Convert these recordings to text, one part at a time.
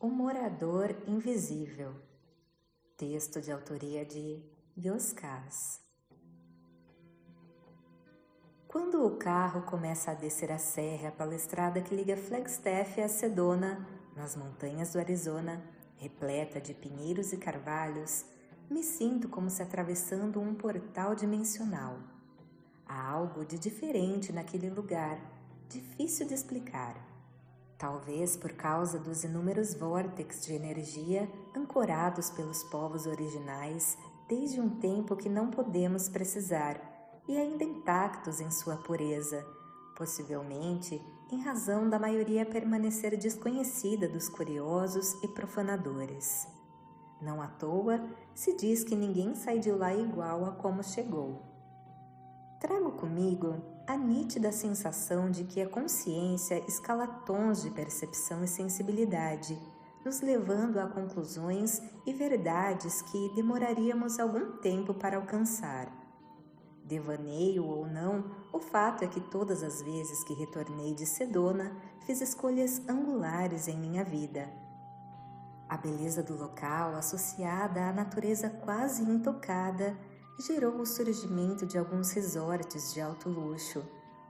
O Morador Invisível. Texto de autoria de Yoskaz. Quando o carro começa a descer a serra pela estrada que liga Flagstaff a Sedona, nas montanhas do Arizona, repleta de pinheiros e carvalhos, me sinto como se atravessando um portal dimensional. Há algo de diferente naquele lugar, difícil de explicar. Talvez por causa dos inúmeros vórtices de energia ancorados pelos povos originais desde um tempo que não podemos precisar e ainda intactos em sua pureza, possivelmente em razão da maioria permanecer desconhecida dos curiosos e profanadores. Não à toa se diz que ninguém sai de lá igual a como chegou. Trago comigo a nítida sensação de que a consciência escala tons de percepção e sensibilidade, nos levando a conclusões e verdades que demoraríamos algum tempo para alcançar. Devaneio ou não, o fato é que todas as vezes que retornei de Sedona, fiz escolhas angulares em minha vida. A beleza do local, associada à natureza quase intocada, gerou o surgimento de alguns resorts de alto luxo,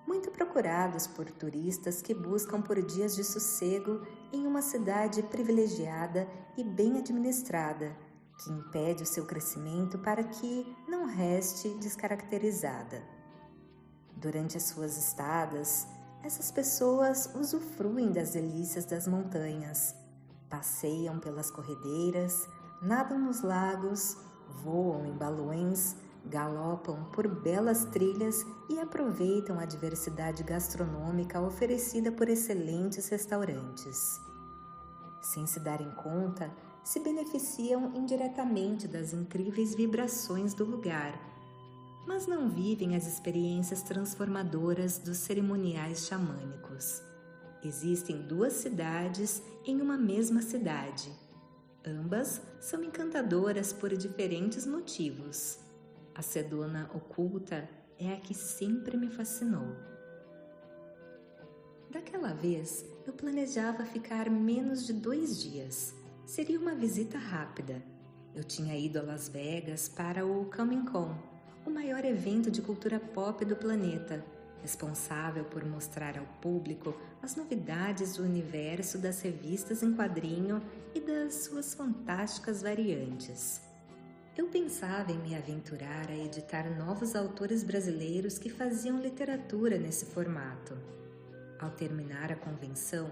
muito procurados por turistas que buscam por dias de sossego em uma cidade privilegiada e bem administrada, que impede o seu crescimento para que não reste descaracterizada. Durante as suas estadas, essas pessoas usufruem das delícias das montanhas, passeiam pelas corredeiras, nadam nos lagos, voam em balões, galopam por belas trilhas e aproveitam a diversidade gastronômica oferecida por excelentes restaurantes. Sem se darem conta, se beneficiam indiretamente das incríveis vibrações do lugar, mas não vivem as experiências transformadoras dos cerimoniais xamânicos. Existem duas cidades em uma mesma cidade. Ambas são encantadoras por diferentes motivos. A Sedona oculta é a que sempre me fascinou. Daquela vez, eu planejava ficar menos de 2 dias. Seria uma visita rápida. Eu tinha ido a Las Vegas para o Comic-Con, o maior evento de cultura pop do planeta, responsável por mostrar ao público as novidades do universo das revistas em quadrinho e das suas fantásticas variantes. Eu pensava em me aventurar a editar novos autores brasileiros que faziam literatura nesse formato. Ao terminar a convenção,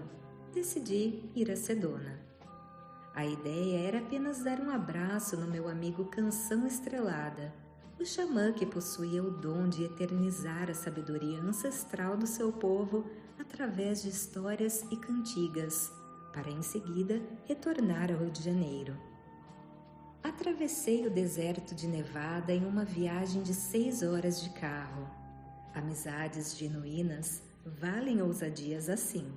decidi ir a Sedona. A ideia era apenas dar um abraço no meu amigo Canção Estrelada, o xamã que possuía o dom de eternizar a sabedoria ancestral do seu povo através de histórias e cantigas, para em seguida retornar ao Rio de Janeiro. Atravessei o deserto de Nevada em uma viagem de 6 horas de carro. Amizades genuínas valem ousadias assim.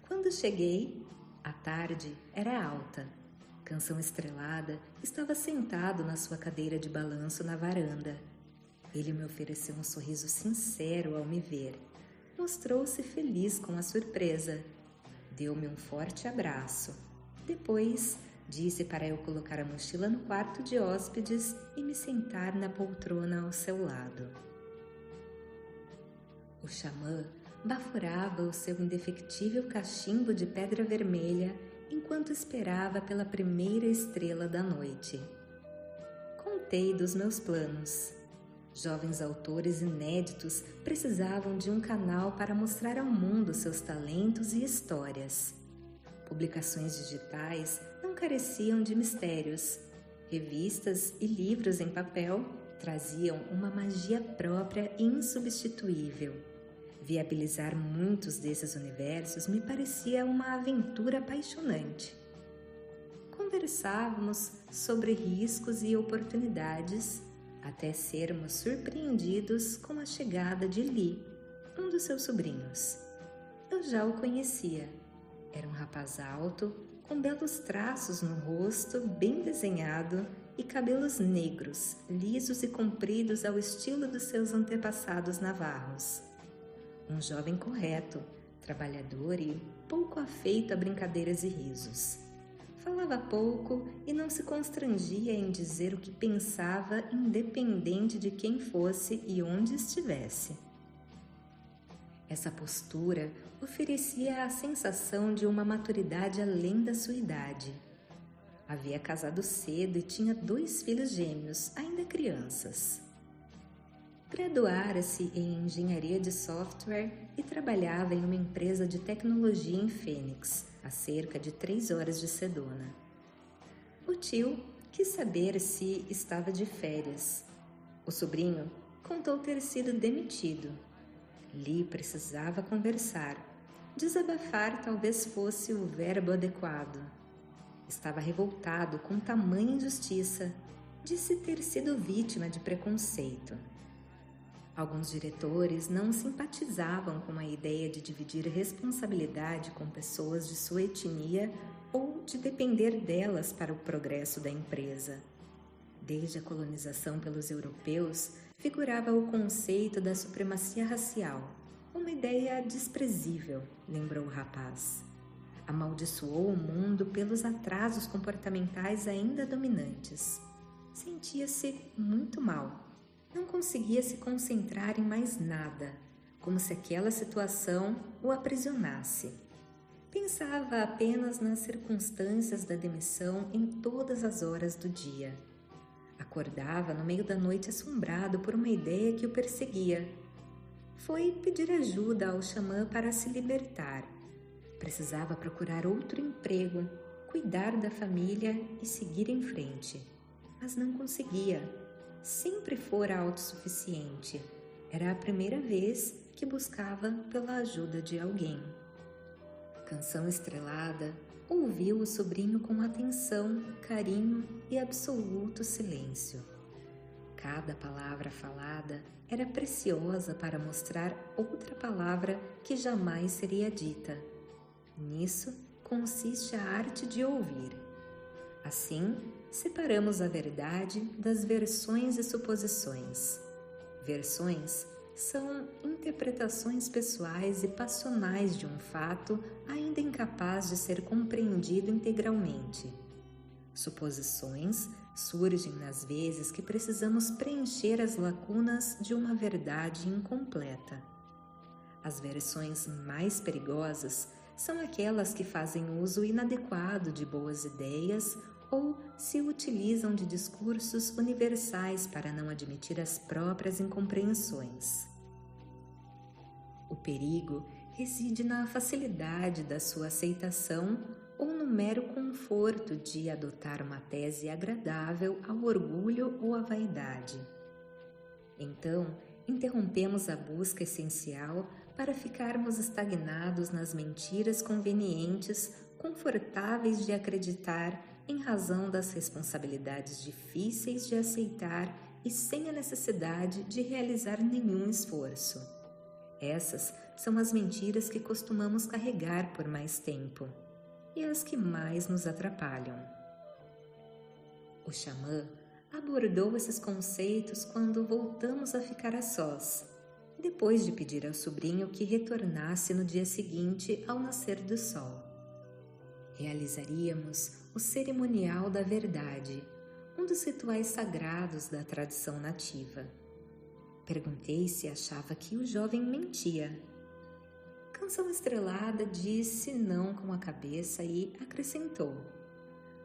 Quando cheguei, a tarde era alta. Canção Estrelada estava sentado na sua cadeira de balanço na varanda. Ele me ofereceu um sorriso sincero ao me ver. Mostrou-se feliz com a surpresa. Deu-me um forte abraço. Depois, disse para eu colocar a mochila no quarto de hóspedes e me sentar na poltrona ao seu lado. O xamã baforava o seu indefectível cachimbo de pedra vermelha enquanto esperava pela primeira estrela da noite. Contei dos meus planos. Jovens autores inéditos precisavam de um canal para mostrar ao mundo seus talentos e histórias. Publicações digitais não careciam de mistérios. Revistas e livros em papel traziam uma magia própria e insubstituível. Viabilizar muitos desses universos me parecia uma aventura apaixonante. Conversávamos sobre riscos e oportunidades, até sermos surpreendidos com a chegada de Lee, um dos seus sobrinhos. Eu já o conhecia. Era um rapaz alto, com belos traços no rosto, bem desenhado, e cabelos negros, lisos e compridos ao estilo dos seus antepassados navarros. Um jovem correto, trabalhador e pouco afeito a brincadeiras e risos. Falava pouco e não se constrangia em dizer o que pensava, independente de quem fosse e onde estivesse. Essa postura oferecia a sensação de uma maturidade além da sua idade. Havia casado cedo e tinha 2 filhos gêmeos, ainda crianças. Graduara-se em engenharia de software e trabalhava em uma empresa de tecnologia em Phoenix, a cerca de 3 horas de Sedona. O tio quis saber se estava de férias. O sobrinho contou ter sido demitido. Lee precisava conversar. Desabafar talvez fosse o verbo adequado. Estava revoltado com tamanha injustiça. Disse ter sido vítima de preconceito. Alguns diretores não simpatizavam com a ideia de dividir responsabilidade com pessoas de sua etnia ou de depender delas para o progresso da empresa. Desde a colonização pelos europeus, figurava o conceito da supremacia racial, uma ideia desprezível, lembrou o rapaz. Amaldiçoou o mundo pelos atrasos comportamentais ainda dominantes. Sentia-se muito mal. Não conseguia se concentrar em mais nada, como se aquela situação o aprisionasse. Pensava apenas nas circunstâncias da demissão em todas as horas do dia. Acordava no meio da noite assombrado por uma ideia que o perseguia. Foi pedir ajuda ao xamã para se libertar. Precisava procurar outro emprego, cuidar da família e seguir em frente. Mas não conseguia. Sempre fora autossuficiente. Era a primeira vez que buscava pela ajuda de alguém. Canção Estrelada ouviu o sobrinho com atenção, carinho e absoluto silêncio. Cada palavra falada era preciosa para mostrar outra palavra que jamais seria dita. Nisso consiste a arte de ouvir. Assim, separamos a verdade das versões e suposições. Versões são interpretações pessoais e passionais de um fato ainda incapaz de ser compreendido integralmente. Suposições surgem nas vezes que precisamos preencher as lacunas de uma verdade incompleta. As versões mais perigosas são aquelas que fazem uso inadequado de boas ideias ou se utilizam de discursos universais para não admitir as próprias incompreensões. O perigo reside na facilidade da sua aceitação ou no mero conforto de adotar uma tese agradável ao orgulho ou à vaidade. Então, interrompemos a busca essencial para ficarmos estagnados nas mentiras convenientes, confortáveis de acreditar em razão das responsabilidades difíceis de aceitar e sem a necessidade de realizar nenhum esforço. Essas são as mentiras que costumamos carregar por mais tempo e as que mais nos atrapalham. O xamã abordou esses conceitos quando voltamos a ficar a sós, depois de pedir ao sobrinho que retornasse no dia seguinte ao nascer do sol. Realizaríamos o cerimonial da verdade, um dos rituais sagrados da tradição nativa. Perguntei se achava que o jovem mentia. Canção Estrelada disse não com a cabeça e acrescentou: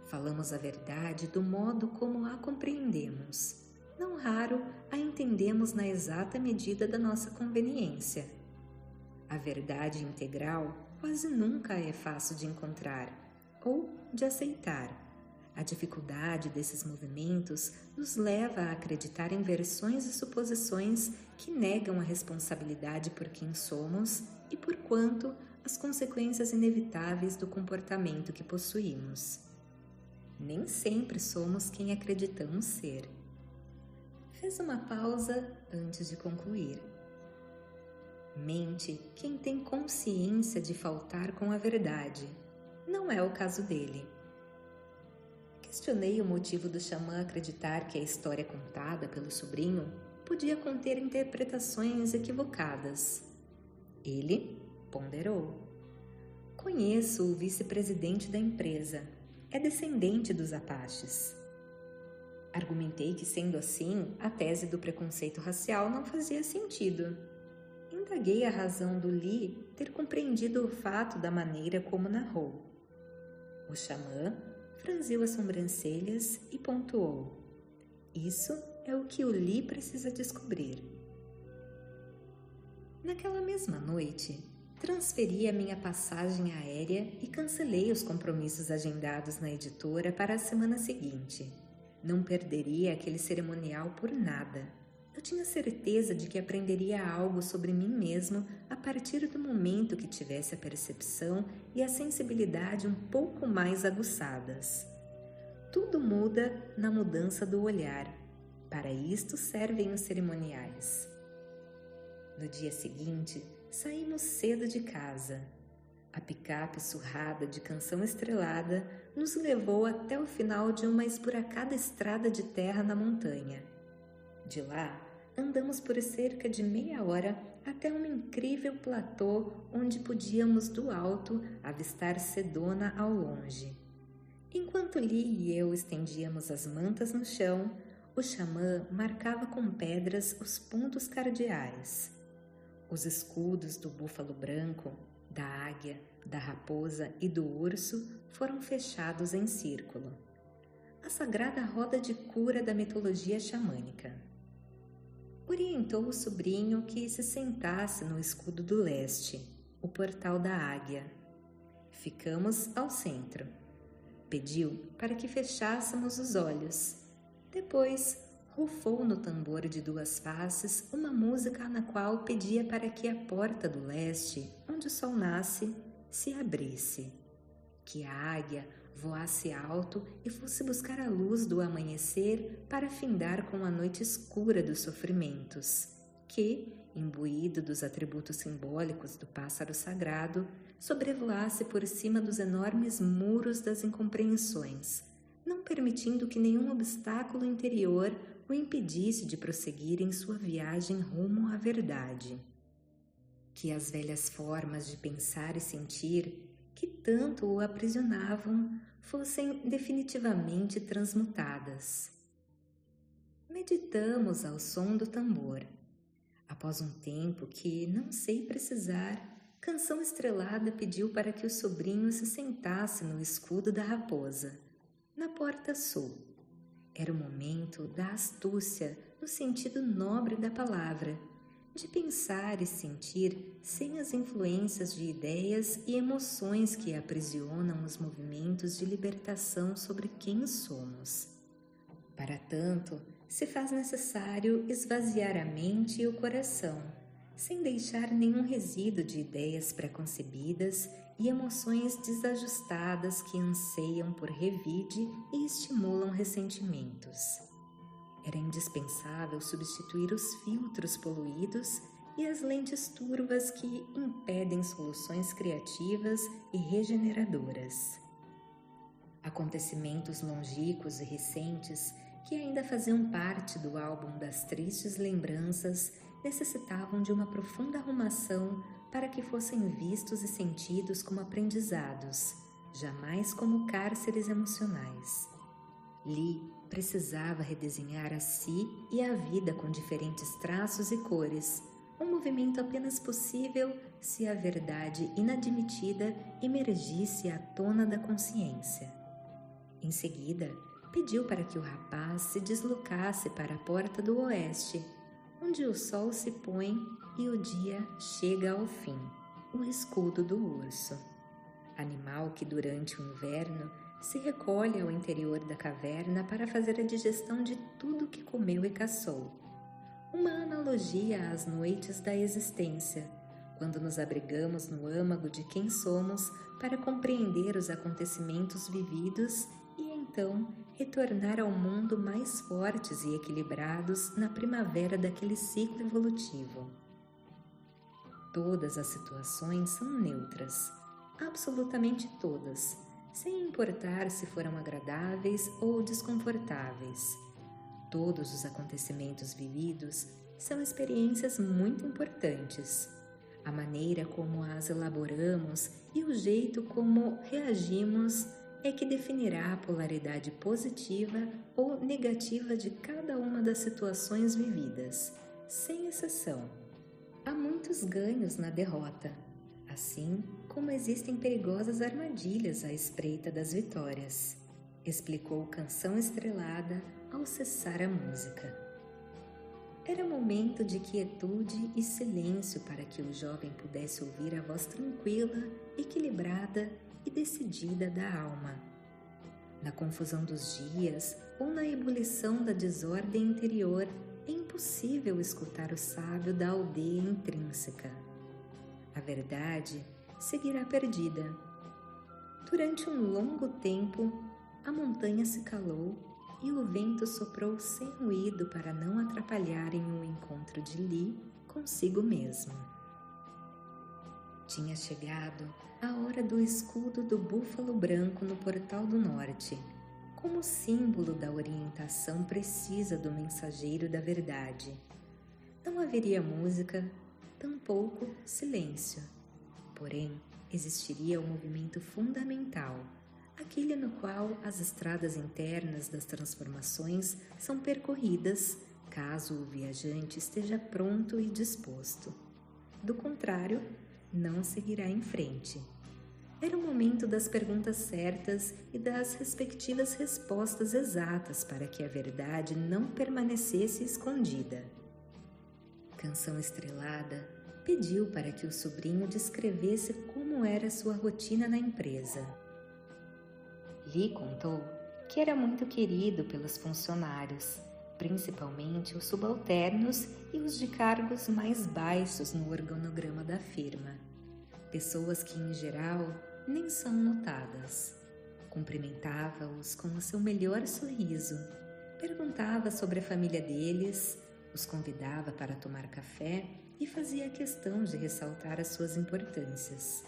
falamos a verdade do modo como a compreendemos. Não raro a entendemos na exata medida da nossa conveniência. A verdade integral quase nunca é fácil de encontrar ou de aceitar. A dificuldade desses movimentos nos leva a acreditar em versões e suposições que negam a responsabilidade por quem somos e por quanto as consequências inevitáveis do comportamento que possuímos. Nem sempre somos quem acreditamos ser. Fez uma pausa antes de concluir. Mente quem tem consciência de faltar com a verdade. Não é o caso dele. Questionei o motivo do xamã acreditar que a história contada pelo sobrinho podia conter interpretações equivocadas. Ele ponderou. Conheço o vice-presidente da empresa. É descendente dos Apaches. Argumentei que, sendo assim, a tese do preconceito racial não fazia sentido. Indaguei a razão do Lee ter compreendido o fato da maneira como narrou. O xamã franziu as sobrancelhas e pontuou. Isso é o que o Lee precisa descobrir. Naquela mesma noite, transferi a minha passagem aérea e cancelei os compromissos agendados na editora para a semana seguinte. Não perderia aquele cerimonial por nada. Eu tinha certeza de que aprenderia algo sobre mim mesmo a partir do momento que tivesse a percepção e a sensibilidade um pouco mais aguçadas. Tudo muda na mudança do olhar. Para isto servem os cerimoniais. No dia seguinte, saímos cedo de casa. A picape surrada de Canção Estrelada nos levou até o final de uma esburacada estrada de terra na montanha. De lá, andamos por cerca de meia hora até um incrível platô onde podíamos do alto avistar Sedona ao longe. Enquanto Lee e eu estendíamos as mantas no chão, o xamã marcava com pedras os pontos cardeais. Os escudos do búfalo branco, da águia, da raposa e do urso foram fechados em círculo. A sagrada roda de cura da mitologia xamânica. Orientou o sobrinho que se sentasse no escudo do leste, o portal da águia. Ficamos ao centro. Pediu para que fechássemos os olhos. Depois, rufou no tambor de duas faces uma música na qual pedia para que a porta do leste, onde o sol nasce, se abrisse. Que a águia voasse alto e fosse buscar a luz do amanhecer para findar com a noite escura dos sofrimentos, que, imbuído dos atributos simbólicos do pássaro sagrado, sobrevoasse por cima dos enormes muros das incompreensões, não permitindo que nenhum obstáculo interior o impedisse de prosseguir em sua viagem rumo à verdade. Que as velhas formas de pensar e sentir, que tanto o aprisionavam, fossem definitivamente transmutadas. Meditamos ao som do tambor. Após um tempo que não sei precisar, Canção Estrelada pediu para que o sobrinho se sentasse no escudo da raposa, na porta sul. Era o momento da astúcia no sentido nobre da palavra, de pensar e sentir sem as influências de ideias e emoções que aprisionam os movimentos de libertação sobre quem somos. Para tanto, se faz necessário esvaziar a mente e o coração, sem deixar nenhum resíduo de ideias preconcebidas e emoções desajustadas que anseiam por revide e estimulam ressentimentos. Era indispensável substituir os filtros poluídos e as lentes turvas que impedem soluções criativas e regeneradoras. Acontecimentos longínquos e recentes que ainda faziam parte do álbum das tristes lembranças necessitavam de uma profunda arrumação para que fossem vistos e sentidos como aprendizados, jamais como cárceres emocionais. Lee precisava redesenhar a si e a vida com diferentes traços e cores, um movimento apenas possível se a verdade inadmitida emergisse à tona da consciência. Em seguida, pediu para que o rapaz se deslocasse para a porta do oeste, onde o sol se põe e o dia chega ao fim, o escudo do urso. Animal que durante o inverno se recolhe ao interior da caverna para fazer a digestão de tudo que comeu e caçou. Uma analogia às noites da existência, quando nos abrigamos no âmago de quem somos para compreender os acontecimentos vividos e então retornar ao mundo mais fortes e equilibrados na primavera daquele ciclo evolutivo. Todas as situações são neutras, absolutamente todas, sem importar se foram agradáveis ou desconfortáveis. Todos os acontecimentos vividos são experiências muito importantes. A maneira como as elaboramos e o jeito como reagimos é que definirá a polaridade positiva ou negativa de cada uma das situações vividas, sem exceção. Há muitos ganhos na derrota, assim como existem perigosas armadilhas à espreita das vitórias, explicou Canção Estrelada ao cessar a música. Era momento de quietude e silêncio para que o jovem pudesse ouvir a voz tranquila, equilibrada e decidida da alma. Na confusão dos dias ou na ebulição da desordem interior, é impossível escutar o sábio da aldeia intrínseca. A verdade seguirá perdida. Durante um longo tempo, a montanha se calou e o vento soprou sem ruído para não atrapalharem o encontro de Li consigo mesmo. Tinha chegado a hora do escudo do búfalo branco no portal do norte, como símbolo da orientação precisa do mensageiro da verdade. Não haveria música, tampouco silêncio. Porém, existiria um movimento fundamental, aquele no qual as estradas internas das transformações são percorridas, caso o viajante esteja pronto e disposto. Do contrário, não seguirá em frente. Era o momento das perguntas certas e das respectivas respostas exatas para que a verdade não permanecesse escondida. Canção Estrelada pediu para que o sobrinho descrevesse como era sua rotina na empresa. Li contou que era muito querido pelos funcionários, principalmente os subalternos e os de cargos mais baixos no organograma da firma. Pessoas que, em geral, nem são notadas. Cumprimentava-os com o seu melhor sorriso, perguntava sobre a família deles, os convidava para tomar café e fazia questão de ressaltar as suas importâncias.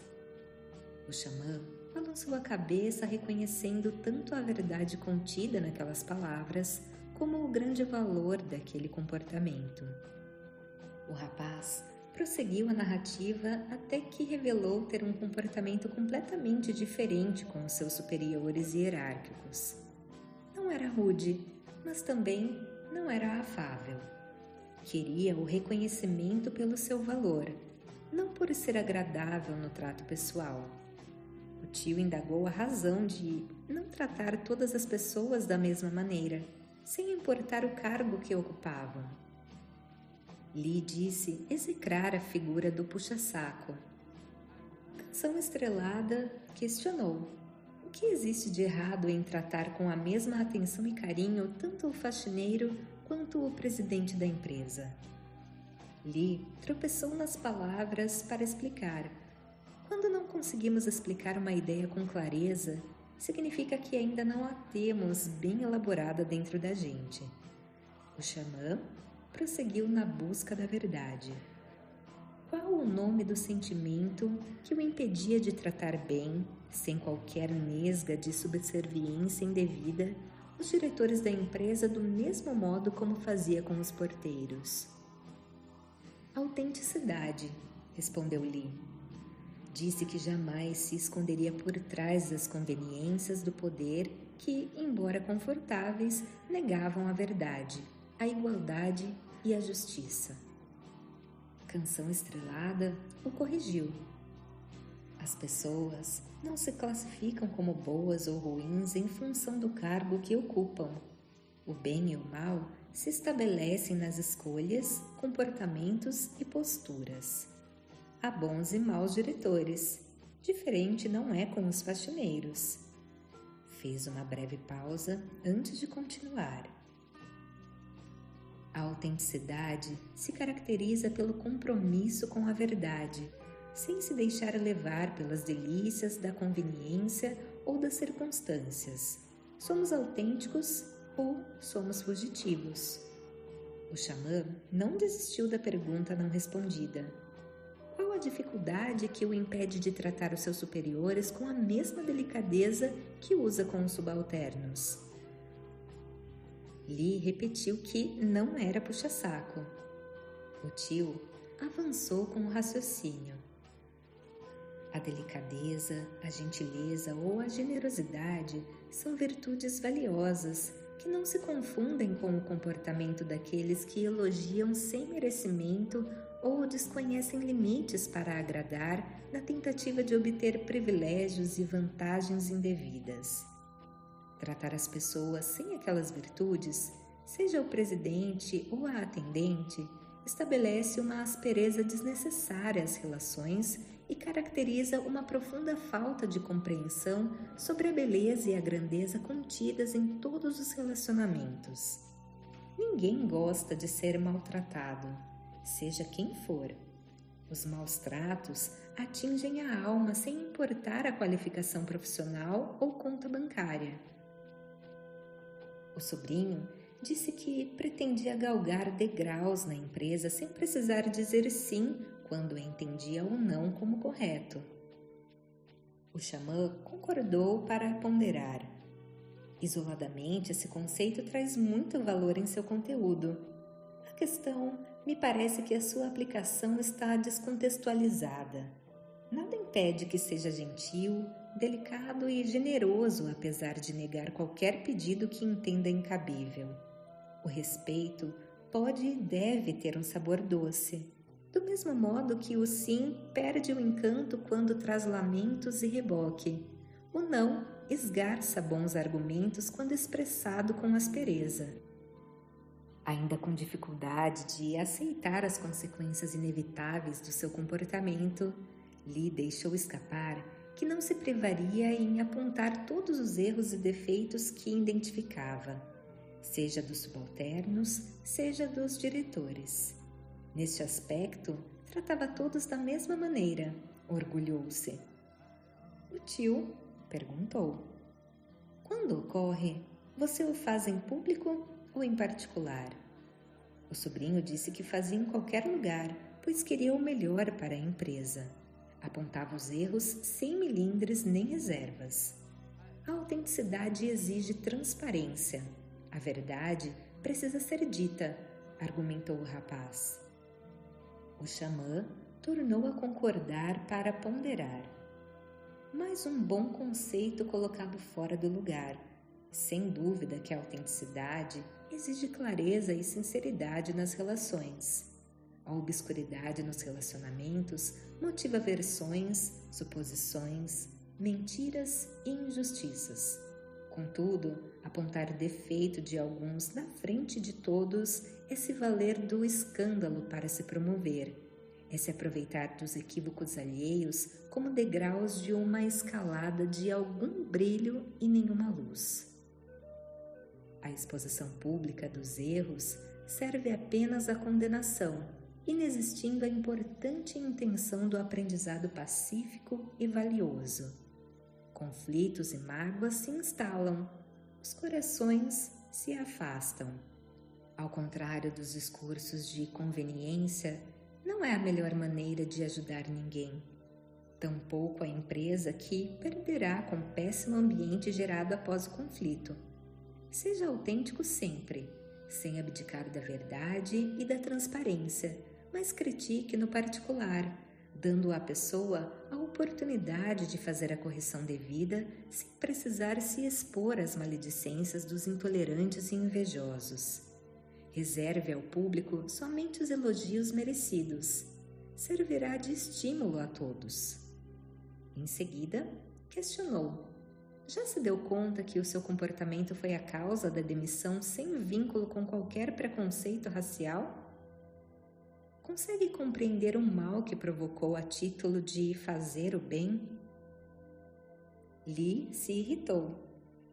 O xamã balançou a cabeça, reconhecendo tanto a verdade contida naquelas palavras como o grande valor daquele comportamento. O rapaz prosseguiu a narrativa até que revelou ter um comportamento completamente diferente com os seus superiores hierárquicos. Não era rude, mas também não era afável. Queria o reconhecimento pelo seu valor, não por ser agradável no trato pessoal. O tio indagou a razão de não tratar todas as pessoas da mesma maneira, sem importar o cargo que ocupavam. Li disse execrar a figura do puxa-saco. Canção Estrelada questionou: o que existe de errado em tratar com a mesma atenção e carinho tanto o faxineiro quanto o presidente da empresa? Li tropeçou nas palavras para explicar. Quando não conseguimos explicar uma ideia com clareza, significa que ainda não a temos bem elaborada dentro da gente. O xamã prosseguiu na busca da verdade. Qual o nome do sentimento que o impedia de tratar bem, sem qualquer nesga de subserviência indevida, os diretores da empresa do mesmo modo como fazia com os porteiros? Autenticidade, respondeu Li. Disse que jamais se esconderia por trás das conveniências do poder que, embora confortáveis, negavam a verdade, a igualdade e a justiça. Canção Estrelada o corrigiu. As pessoas não se classificam como boas ou ruins em função do cargo que ocupam. O bem e o mal se estabelecem nas escolhas, comportamentos e posturas. Há bons e maus diretores. Diferente não é com os faxineiros. Fez uma breve pausa antes de continuar. A autenticidade se caracteriza pelo compromisso com a verdade, sem se deixar levar pelas delícias da conveniência ou das circunstâncias. Somos autênticos ou somos fugitivos? O xamã não desistiu da pergunta não respondida. Qual a dificuldade que o impede de tratar os seus superiores com a mesma delicadeza que usa com os subalternos? Li repetiu que não era puxa-saco. O tio avançou com o raciocínio. A delicadeza, a gentileza ou a generosidade são virtudes valiosas que não se confundem com o comportamento daqueles que elogiam sem merecimento ou desconhecem limites para agradar na tentativa de obter privilégios e vantagens indevidas. Tratar as pessoas sem aquelas virtudes, seja o presidente ou a atendente, estabelece uma aspereza desnecessária às relações e caracteriza uma profunda falta de compreensão sobre a beleza e a grandeza contidas em todos os relacionamentos. Ninguém gosta de ser maltratado, seja quem for. Os maus tratos atingem a alma sem importar a qualificação profissional ou conta bancária. O sobrinho disse que pretendia galgar degraus na empresa sem precisar dizer sim quando entendia ou não como correto. O xamã concordou para ponderar. Isoladamente, esse conceito traz muito valor em seu conteúdo. A questão me parece que a sua aplicação está descontextualizada. Nada impede que seja gentil, delicado e generoso, apesar de negar qualquer pedido que entenda incabível. O respeito pode e deve ter um sabor doce, do mesmo modo que o sim perde o encanto quando traz lamentos e reboque. O não esgarça bons argumentos quando expressado com aspereza. Ainda com dificuldade de aceitar as consequências inevitáveis do seu comportamento, Li deixou escapar que não se privaria em apontar todos os erros e defeitos que identificava, seja dos subalternos, seja dos diretores. Neste aspecto, tratava todos da mesma maneira, orgulhou-se. O tio perguntou: quando ocorre, você o faz em público ou em particular? O sobrinho disse que fazia em qualquer lugar, pois queria o melhor para a empresa. Apontava os erros sem melindres nem reservas. A autenticidade exige transparência. A verdade precisa ser dita, argumentou o rapaz. O xamã tornou a concordar para ponderar. Mais um bom conceito colocado fora do lugar. Sem dúvida que a autenticidade exige clareza e sinceridade nas relações. A obscuridade nos relacionamentos motiva versões, suposições, mentiras e injustiças. Contudo, apontar defeito de alguns na frente de todos é se valer do escândalo para se promover, é se aproveitar dos equívocos alheios como degraus de uma escalada de algum brilho e nenhuma luz. A exposição pública dos erros serve apenas à condenação, inexistindo a importante intenção do aprendizado pacífico e valioso. Conflitos e mágoas se instalam, os corações se afastam. Ao contrário dos discursos de conveniência, não é a melhor maneira de ajudar ninguém. Tampouco a empresa que perderá com o péssimo ambiente gerado após o conflito. Seja autêntico sempre, sem abdicar da verdade e da transparência, mas critique no particular, dando à pessoa a oportunidade de fazer a correção devida sem precisar se expor às maledicências dos intolerantes e invejosos. Reserve ao público somente os elogios merecidos. Servirá de estímulo a todos. Em seguida, questionou: já se deu conta que o seu comportamento foi a causa da demissão sem vínculo com qualquer preconceito racial? Consegue compreender o mal que provocou a título de fazer o bem? Li se irritou.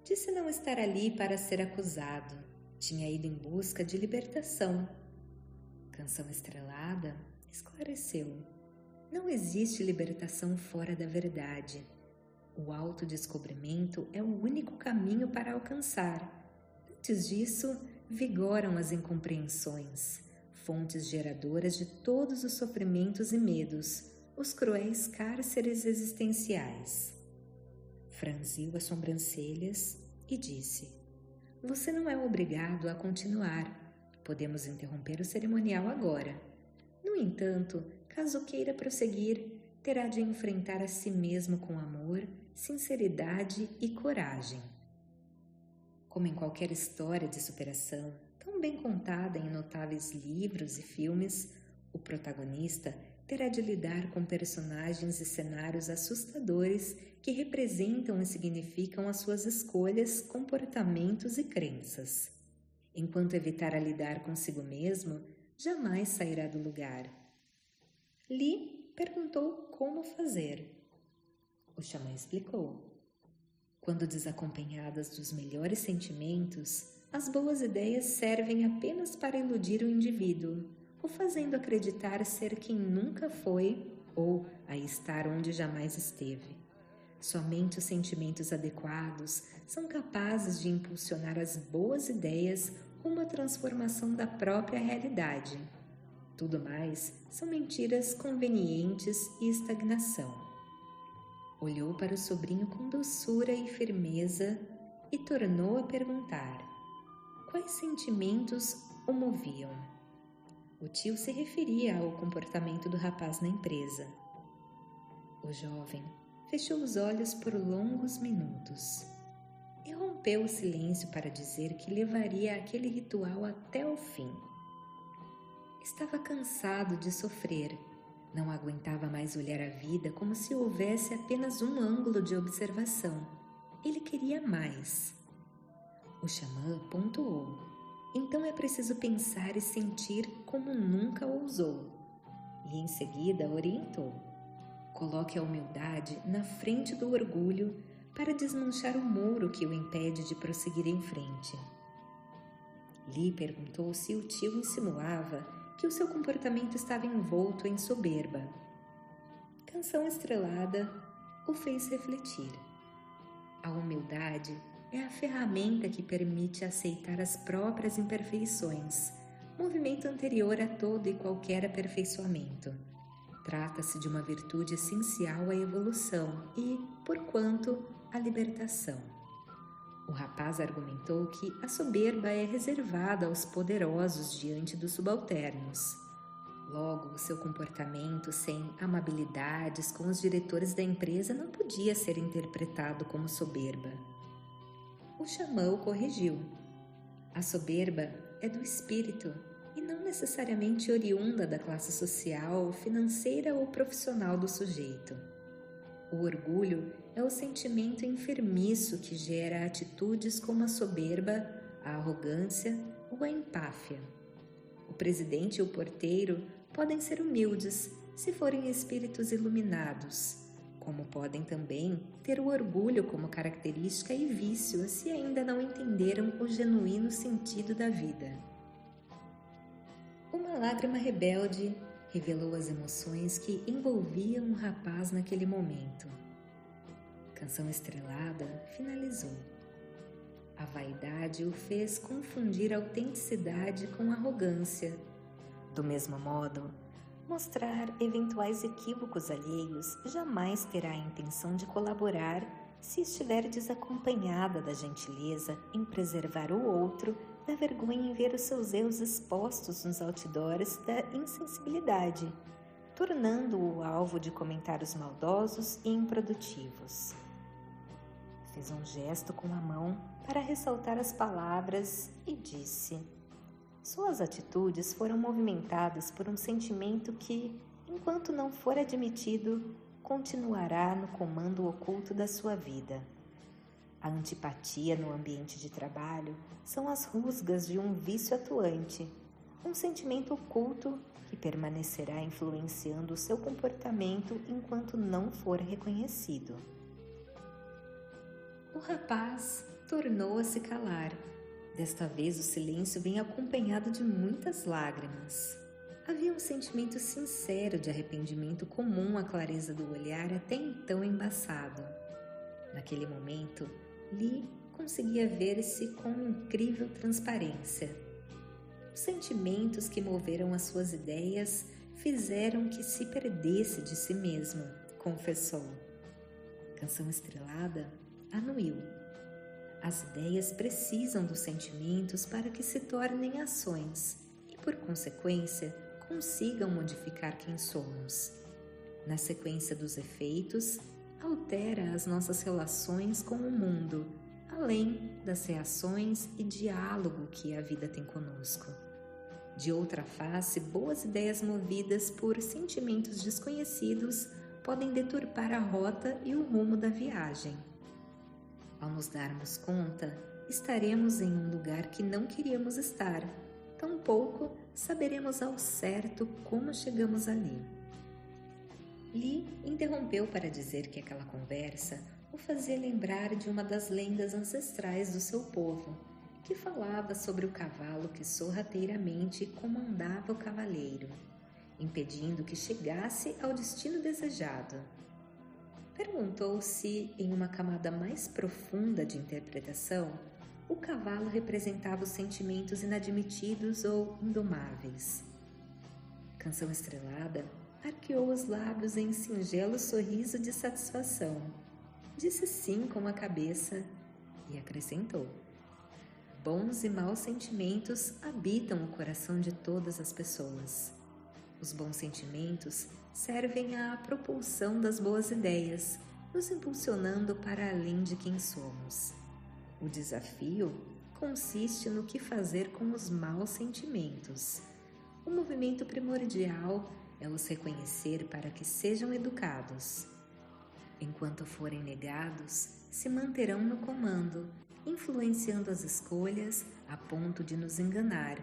Disse não estar ali para ser acusado. Tinha ido em busca de libertação. Canção Estrelada esclareceu: não existe libertação fora da verdade. O autodescobrimento é o único caminho para alcançar. Antes disso, vigoram as incompreensões, fontes geradoras de todos os sofrimentos e medos, os cruéis cárceres existenciais. Franziu as sobrancelhas e disse: você não é obrigado a continuar. Podemos interromper o cerimonial agora. No No entanto, caso queira prosseguir, terá de enfrentar a si mesmo com amor, sinceridade e coragem. Como em qualquer história de superação, tão bem contada em notáveis livros e filmes, o protagonista terá de lidar com personagens e cenários assustadores que representam e significam as suas escolhas, comportamentos e crenças. Enquanto evitar lidar consigo mesmo, jamais sairá do lugar. Li perguntou como fazer. O xamã explicou. Quando desacompanhadas dos melhores sentimentos, as boas ideias servem apenas para iludir o indivíduo, o fazendo acreditar ser quem nunca foi ou a estar onde jamais esteve. Somente os sentimentos adequados são capazes de impulsionar as boas ideias rumo à transformação da própria realidade. Tudo mais são mentiras convenientes e estagnação. Olhou para o sobrinho com doçura e firmeza e tornou a perguntar: quais sentimentos o moviam? O tio se referia ao comportamento do rapaz na empresa. O jovem fechou os olhos por longos minutos e rompeu o silêncio para dizer que levaria aquele ritual até o fim. Estava cansado de sofrer. Não aguentava mais olhar a vida como se houvesse apenas um ângulo de observação. Ele queria mais. O xamã pontuou. Então é preciso pensar e sentir como nunca ousou. E em seguida orientou. Coloque a humildade na frente do orgulho para desmanchar o muro que o impede de prosseguir em frente. Li perguntou se o tio insinuava que o seu comportamento estava envolto em soberba. Canção Estrelada o fez refletir. A humildade é a ferramenta que permite aceitar as próprias imperfeições, movimento anterior a todo e qualquer aperfeiçoamento. Trata-se de uma virtude essencial à evolução e, porquanto, à libertação. O rapaz argumentou que a soberba é reservada aos poderosos diante dos subalternos. Logo, o seu comportamento sem amabilidades com os diretores da empresa não podia ser interpretado como soberba. O xamã o corrigiu. A soberba é do espírito e não necessariamente oriunda da classe social, financeira ou profissional do sujeito. O orgulho é o sentimento enfermiço que gera atitudes como a soberba, a arrogância ou a empáfia. O presidente e o porteiro podem ser humildes se forem espíritos iluminados, como podem também ter o orgulho como característica e vício se ainda não entenderam o genuíno sentido da vida. Uma lágrima rebelde revelou as emoções que envolviam o rapaz naquele momento. Canção Estrelada finalizou. A vaidade o fez confundir autenticidade com arrogância. Do mesmo modo, mostrar eventuais equívocos alheios jamais terá a intenção de colaborar se estiver desacompanhada da gentileza em preservar o outro da vergonha em ver os seus erros expostos nos outdoors da insensibilidade, tornando-o alvo de comentários maldosos e improdutivos. Fez um gesto com a mão para ressaltar as palavras e disse: suas atitudes foram movimentadas por um sentimento que, enquanto não for admitido, continuará no comando oculto da sua vida. A antipatia no ambiente de trabalho são as rusgas de um vício atuante, um sentimento oculto que permanecerá influenciando o seu comportamento enquanto não for reconhecido. O rapaz tornou a se calar. Desta vez o silêncio vem acompanhado de muitas lágrimas. Havia um sentimento sincero de arrependimento comum à clareza do olhar até então embaçado. Naquele momento, Li conseguia ver-se com incrível transparência. Os sentimentos que moveram as suas ideias fizeram que se perdesse de si mesmo, confessou. Canção Estrelada anuiu. As ideias precisam dos sentimentos para que se tornem ações e, por consequência, consigam modificar quem somos. Na sequência dos efeitos, altera as nossas relações com o mundo, além das reações e diálogo que a vida tem conosco. De outra face, boas ideias movidas por sentimentos desconhecidos podem deturpar a rota e o rumo da viagem. Ao nos darmos conta, estaremos em um lugar que não queríamos estar, tampouco saberemos ao certo como chegamos ali. Li interrompeu para dizer que aquela conversa o fazia lembrar de uma das lendas ancestrais do seu povo, que falava sobre o cavalo que sorrateiramente comandava o cavaleiro, impedindo que chegasse ao destino desejado. Perguntou se, em uma camada mais profunda de interpretação, o cavalo representava os sentimentos inadmitidos ou indomáveis. Canção Estrelada arqueou os lábios em singelo sorriso de satisfação. Disse sim com a cabeça e acrescentou: bons e maus sentimentos habitam o coração de todas as pessoas. Os bons sentimentos servem à propulsão das boas ideias, nos impulsionando para além de quem somos. O desafio consiste no que fazer com os maus sentimentos. O movimento primordial é os reconhecer para que sejam educados. Enquanto forem negados, se manterão no comando, influenciando as escolhas a ponto de nos enganar.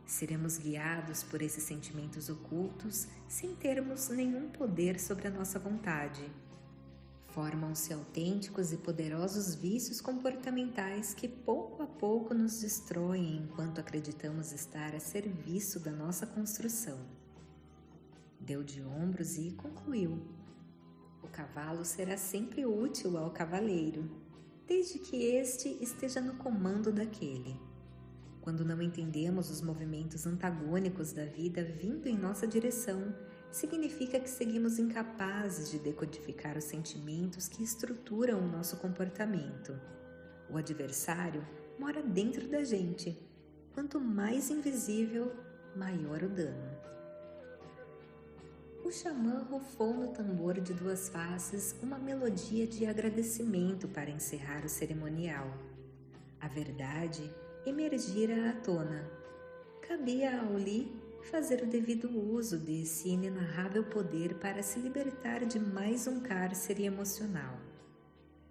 Seremos guiados por esses sentimentos ocultos sem termos nenhum poder sobre a nossa vontade. Formam-se autênticos e poderosos vícios comportamentais que pouco a pouco nos destroem enquanto acreditamos estar a serviço da nossa construção. Deu de ombros e concluiu: o cavalo será sempre útil ao cavaleiro, desde que este esteja no comando daquele. Quando não entendemos os movimentos antagônicos da vida vindo em nossa direção, significa que seguimos incapazes de decodificar os sentimentos que estruturam o nosso comportamento. O adversário mora dentro da gente. Quanto mais invisível, maior o dano. O xamã rufou no tambor de duas faces uma melodia de agradecimento para encerrar o cerimonial. A verdade emergira à tona. Cabia ao Li fazer o devido uso desse inenarrável poder para se libertar de mais um cárcere emocional.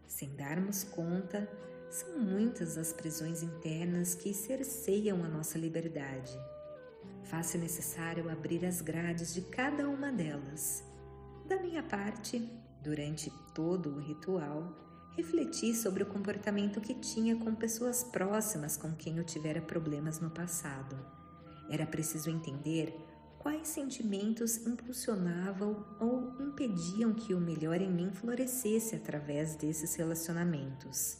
Sem darmos conta, são muitas as prisões internas que cerceiam a nossa liberdade. Faz-se necessário abrir as grades de cada uma delas. Da minha parte, durante todo o ritual, refleti sobre o comportamento que tinha com pessoas próximas com quem eu tivera problemas no passado. Era preciso entender quais sentimentos impulsionavam ou impediam que o melhor em mim florescesse através desses relacionamentos.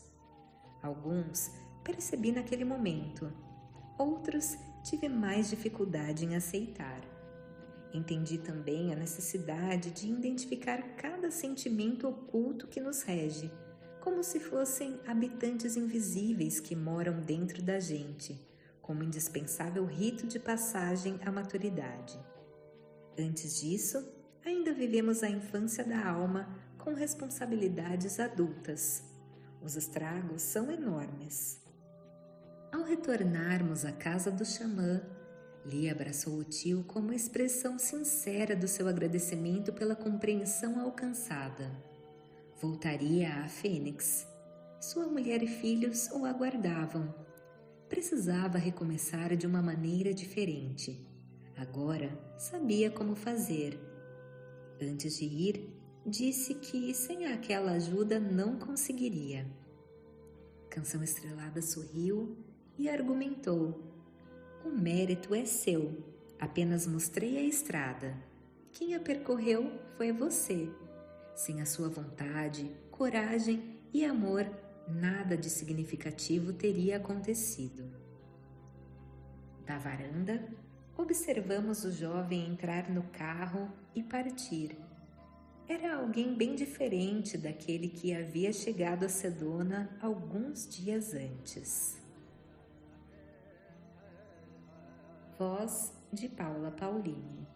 Alguns percebi naquele momento, outros tive mais dificuldade em aceitar. Entendi também a necessidade de identificar cada sentimento oculto que nos rege, como se fossem habitantes invisíveis que moram dentro da gente, como indispensável rito de passagem à maturidade. Antes disso, ainda vivemos a infância da alma com responsabilidades adultas. Os estragos são enormes. Ao retornarmos à casa do xamã, Li abraçou o tio como expressão sincera do seu agradecimento pela compreensão alcançada. Voltaria à Fênix. Sua mulher e filhos o aguardavam. Precisava recomeçar de uma maneira diferente. Agora sabia como fazer. Antes de ir, disse que sem aquela ajuda não conseguiria. Canção Estrelada sorriu e argumentou: o mérito é seu, apenas mostrei a estrada. Quem a percorreu foi você. Sem a sua vontade, coragem e amor, nada de significativo teria acontecido. Da varanda, observamos o jovem entrar no carro e partir. Era alguém bem diferente daquele que havia chegado a Sedona alguns dias antes. Voz de Paula Paulini.